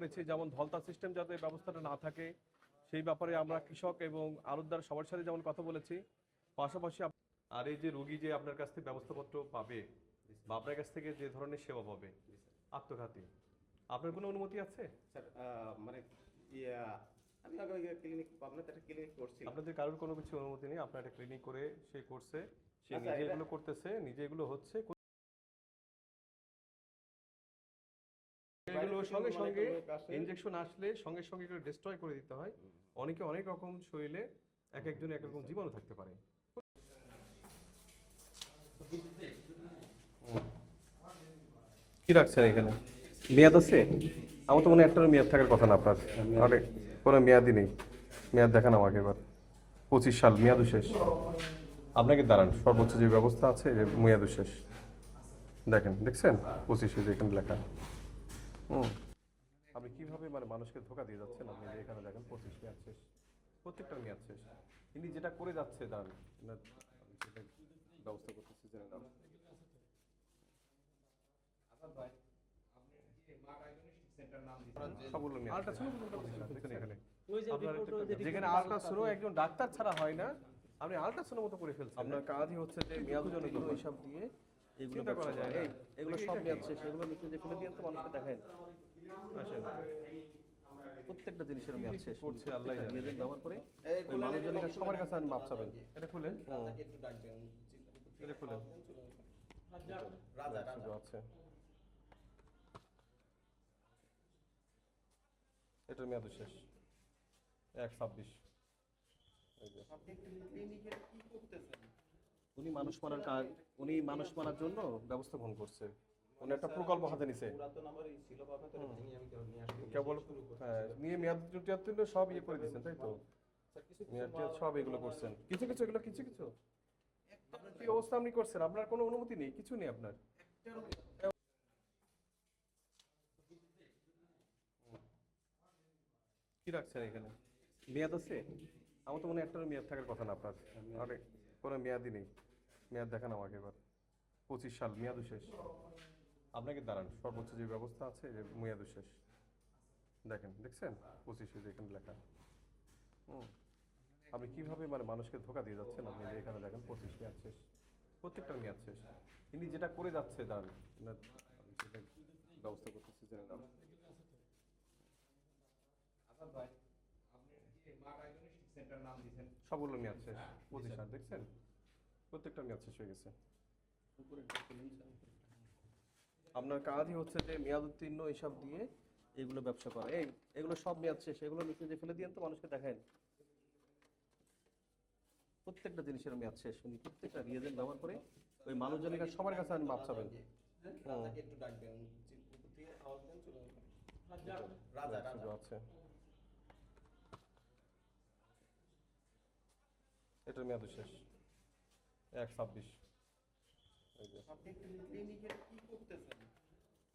করেছি, যেমন ধলতা সিস্টেম যাতে ব্যবস্থাটা না থাকে সেই ব্যাপারে আমরা কৃষক এবং আড়তদার সবার সাথে যেমন কথা বলেছি। পাশাপাশি আর এই যে রোগী যে আপনার কাছ থেকে ব্যবস্থাপত্র পাবে বা আপনার কাছ থেকে যে ধরনের সেবা পাবে আত্মঘাতী, আপনার কোনো অনুমতি আছে? স্যার মানে ইয়া আমি আগে ওই ক্লিনিক পাবনাতে একটা ক্লিনিক করছিলাম। আপনাদের কারোর কোনো কিছু অনুমতি নেই, আপনার একটা ক্লিনিক করে সে করছে, সে আচ্ছা, নিজে এটা এগুলো করতেছে, নিজে এগুলো হচ্ছে, বাইরে এগুলো থেকে সঙ্গে মানে সঙ্গে একটা লোক আসে। ইনজেকশন আসলে সঙ্গে সঙ্গে এগুলো ডিস্ট্রয় করে দিতে হয়। অনেকে অনেক রকম শরীরে এক একজনের এক রকম জীবাণু থাকতে পারে। কি রাখছেন এখানে? মেয়াদ আছে? আমার তো মনে হয় একটারও মেয়াদ থাকার কথা না আপনার। আরে কোনো মেয়াদই নেই। মেয়াদ দেখান আমাকে এবার। 25 সাল মেয়াদও শেষ। আপনাকে দাঁড়ান, সর্বোচ্চ যে ব্যবস্থা আছে যে মেয়াদও শেষ। দেখেন, দেখছেন 25 যে এখানে লেখা। হুম, আপনি কিভাবে মানে মানুষকে ধোকা দিয়ে যাচ্ছেন? আপনি যে এখানে দেখেন 25 মেয়াদ শেষ, প্রত্যেকটা মেয়াদ শেষ। তিনি যেটা করে যাচ্ছে তার সেটা ব্যবস্থা করতেছে জেনে দাম। সবগুলো মেয়াদ আল্ট্রাসাউন্ড দেখেন এখানে আপনার যেখানে আল্ট্রাসাউন্ড একজন ডাক্তার ছাড়া হয় না, আপনি আল্ট্রাসাউন্ড মতো করে ফেলছেন। আপনার কাজই হচ্ছে যে মেয়াদজনিত হিসাব দিয়ে এগুলো চিন্তা করা যায় না। এগুলো সব মেয়াদ শেষ, এগুলো নিচে যে ফেলে দিয়ে তো মানুষকে দেখেন। আসেন, প্রত্যেকটা জিনিসের মেয়াদ শেষ করছে আল্লাহ জানে। মেয়াদের ব্যবহার করে ওই মানুষজনের কাছে সবার কাছে মাপ চাবেন। এটা খুলেন, একটু ডাকবেন। এটা খুলেন। রাজা শুধু আছে, এটার মেয়াদ শেষ 1/26। আপনি ক্লিনিকের কি করতেছেন? উনি মানুষ মারার কাজ, উনি মানুষ মারার জন্য ব্যবস্থা গ্রহণ করছে। উনি একটা প্রকল্প হাতে নিছে। পুরাতন আমার এই ছিল পাবনাতে ভেঙে আমি নিয়ে আসছি। কেবল নিয়ে মেয়াদ টিয়াদ তুলে সব ইয়ে করে দিচ্ছেন, তাই তো? স্যার কিছু মেয়াদ টিয়াদ সব এগুলো করছেন, কিছু কিছু এগুলো কিছু কিছু আপনার কি অবস্থা আপনি করছেন? আপনার কোনো অনুমতি নেই, কিছু নেই আপনার। কি রাখছেন এখানে? মেয়াদ আছে? আমার তো মনে হয় একটারও মেয়াদ থাকার কথা না আপনার। আরে কোনো মেয়াদই নেই। মেয়াদ দেখান আমাকে এবার। 25 সাল মেয়াদও শেষ। আপনাকে দাঁড়ান, সর্বোচ্চ যে ব্যবস্থা আছে যে মেয়াদও শেষ। দেখেন, দেখছেন 25 যে এখানে লেখা। হুম, আপনি কিভাবে মানে মানুষকে ধোকা দিয়ে যাচ্ছেন? আপনি যে এখানে দেখেন 25 মেয়াদ শেষ, প্রত্যেকটা মেয়াদ শেষ। তিনি যেটা করে যাচ্ছে তার সেটা ব্যবস্থা করতেছে জেনে দাম। সবগুলো মেয়াদ শেষ 25 সাল, দেখছেন প্রত্যেকটা মেয়াদ শেষ হয়ে গেছে। আপনার কাজই হচ্ছে যে মেয়াদ উত্তীর্ণ হিসাব দিয়ে এগুলো ব্যবসা করা। এগুলো সব মেয়াদ শেষ, এগুলো নিচে যে ফেলে দিয়ে তো মানুষকে দেখেন। প্রত্যেকটা জিনিসের মেয়াদ শেষ। উনি প্রত্যেকটা রিয়েজেন্ট ব্যবহার করে ওই মানুষজনের কাছে সবার কাছে আমি মাপ চাবেন। একটু ডাকবেন। উপর থেকে আওয়াজ দেন চলে আসবেন। শুধু আছে, এটার মেয়াদ শেষ 1/26। আপনি ক্লিনিকের কি করতেছেন?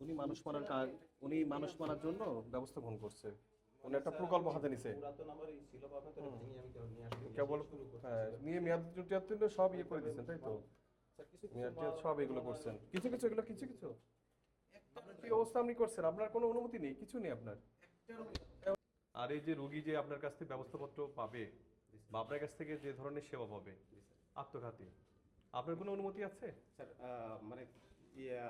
উনি মানুষ মারার কাজ, উনি মানুষ মারার জন্য ব্যবস্থা গ্রহণ করছে। উনি একটা প্রকল্প হাতে নিছে। পুরাতন আমার এই ছিল পাবনাতে ভেঙে আমি নিয়ে আসছি। কেবল নিয়ে মেয়াদ টিয়াদ তুলে সব ইয়ে করে দিচ্ছেন, তাই তো? স্যার কিছু মেয়াদ টিয়াদ সব এগুলো করছেন, কিছু কিছু এগুলো কিছু কিছু আপনার কি অবস্থা আপনি করছেন? আপনার কোনো অনুমতি নেই, কিছু নেই আপনার। আর এই যে রোগী যে আপনার কাছ থেকে ব্যবস্থাপত্র পাবে বা আপনার কাছ থেকে যে ধরনের সেবা পাবে আত্মঘাতী, আপনার কোনো অনুমতি আছে? স্যার মানে ইয়া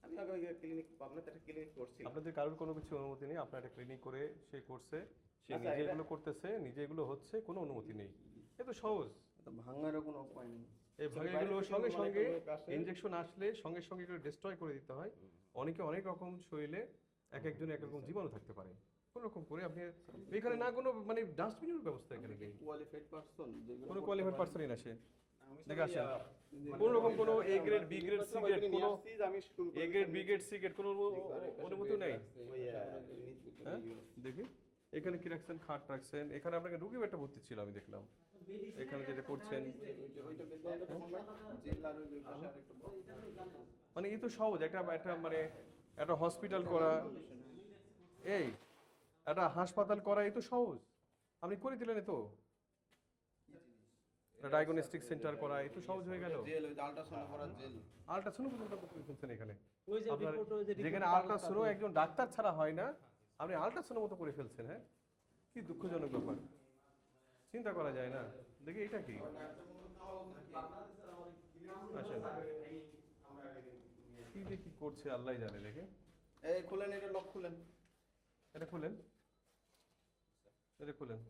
আমি আগে ওই ক্লিনিক পাবনাতে একটা ক্লিনিক করছিলাম। আপনাদের কারোর কোনো কিছু অনুমতি নেই, আপনার একটা ক্লিনিক করে সে করছে, সে আচ্ছা, নিজে এটা এগুলো করতেছে, নিজে এগুলো হচ্ছে, কোনো অনুমতি নেই। এ তো সহজ। ভাঙারও কোনো উপায় নেই। এই ভাগে এগুলো সঙ্গে সঙ্গে ইনজেকশন আসলে সঙ্গে সঙ্গে এগুলো ডিস্ট্রয় করে দিতে হয়। অনেকে অনেক রকম শরীরে এক একজনের এক রকম জীবাণু থাকতে পারে। কোন রকম করে আপনি এখানে না কোনো মানে ডাস্টবিনের ব্যবস্থা এখানে নেই, কোয়ালিফাইড পারসন কোনো কোয়ালিফাইড পার্সনই না সে। দেখে আসেন, কোন রকম কোনো A grade B grade C grade কোনো A grade B grade C grade কোনো অনুমতি নেই। হ্যাঁ দেখি এখানে কি রাখছেন? খাট রাখছেন এখানে। আপনাকে রুগী একটা ভর্তি ছিল আমি দেখলাম এখানে যেটা করছেন। মানে এই তো সহজ একটা একটা মানে একটা হসপিটাল করা, এই একটা হাসপাতাল করা, এই তো সহজ। আপনি করে দিলেন, এ তো ডায়াগনস্টিক সেন্টার করা, এই তো সহজ হয়ে গেল। জেল ওই আল্ট্রাসাউন্ড করার জেল। আল্ট্রাসাউন্ড পর্যন্ত করতে ফেলছেন এখানে। আপনার যেখানে আল্ট্রাসাউন্ড একজন ডাক্তার ছাড়া হয় না, আপনি আল্ট্রাসাউন্ডের মতো করে ফেলছেন, হ্যাঁ? কি দুঃখজনক ব্যাপার, চিন্তা করা যায় না। দেখি এটা কি, আসেন কি যে কি করছে আল্লাহ জানে। দেখে এই খুলেন, এটা লক খুলেন। এটা খুলেন, এটা খুলেন।